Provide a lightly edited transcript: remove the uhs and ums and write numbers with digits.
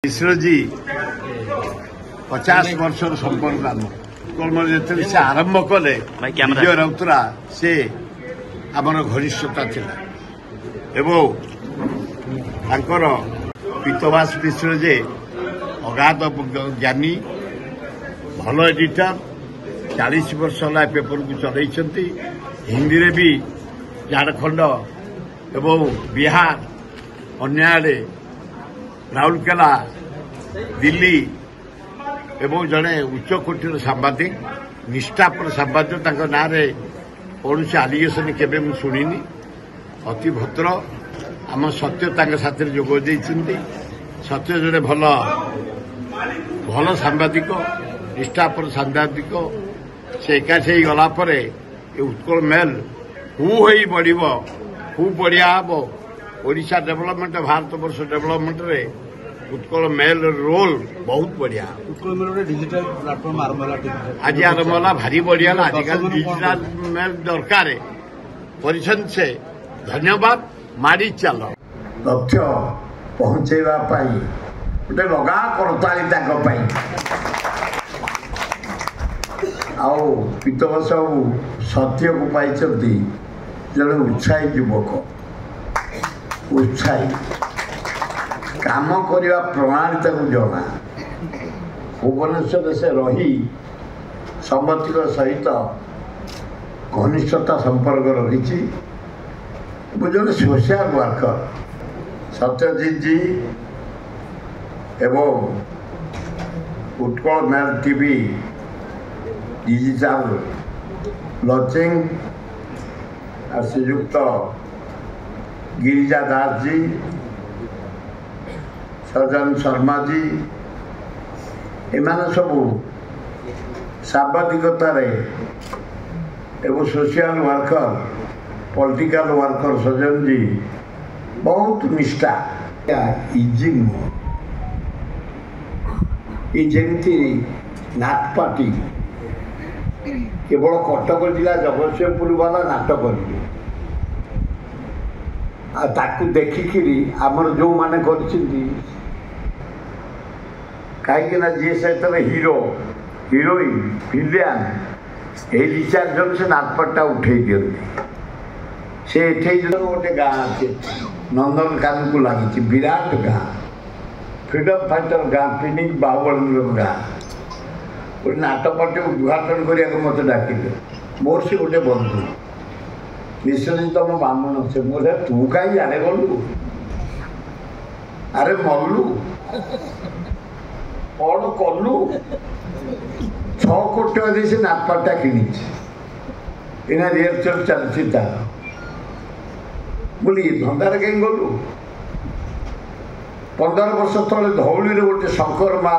मिश्र जी 50 वर्ष संपर्क कलम से आरंभ कले विजय राउतरा से आमर घनिष्ठता थिला एवं पीतवास मिश्र जे अगाध ज्ञानी भल एडिटर 40 वर्ष है पेपर को चलती हिंदी रे भी झारखंड एवं बिहार अन्य राउरकेला दिल्ली एवं जड़े उच्चकोटीर सांबादिक निष्ठापर सांबादिक ना कौन से आलिगेसन केवे मुझे शुणिनी अति भद्र आम सत्य साथी जोग सत्य जड़े भल भल सांबादिक निष्ठापर सांबादिक से एकाठी गलापर उत्कल मेल हु बढ़ खूब बढ़िया हम ओडिशा डेवलपमेंट भारत वर्ष डेवलपमेंट रे उत्कल मेल रोल बहुत बढ़िया। उत्कल मेल डिजिटल प्लेटफॉर्म आरंभ आज आरंभ है भारी बढ़िया आजिकल डिजिटल मेल दरकार परिषद से धन्यवाद माड़ी चल तथ्य पहुंचेवा गोटे लगा करताली पीतवर्ष सत्य को पाई जड़े उत्साही युवक उत्साही काम करने प्रणाली जना भुवनेश्वर से रही सम्मति सहित घनिष्ठता संपर्क रखी जन सोशल वर्कर सत्यजित जी एवं Utkal mail TV digital launching Shriyukt Girija Das ji Sajjan Sharma जी एमाने सबू सांबादिकतार एवं सोशल वर्कर पॉलिटिकल वर्कर सज्जन जी बहुत निष्ठा इजी जमी नाटपाटी केवल कटक जिला जगतसिंहपुर वाला नाटक करेंगे ताकू देखिकी आमर जो माने कहीं जी सहित हीरो हीरोइन विलियन ये दि चार जन से नाटपटा उठे दिखती से गोटे गाँ अच्छे नंदनकान को लगी विराट गाँ फ्रीडम फाइटर गाँ फिनिक्स बाहुबली गाँ गोटे नाटपटे उद्घाटन करने मत डाकिले मोर से गोटे बंधु निश्चय तुम ब्राह्मण से बोले तू कहीं आने गलु अरे मल्लु कौन कलु 6 कोटी टका से नाटपाटा किनी रिहर्सल चलती तार बोली धंदार कहीं गलु 15 वर्ष तले धौली गोटे शंकर मा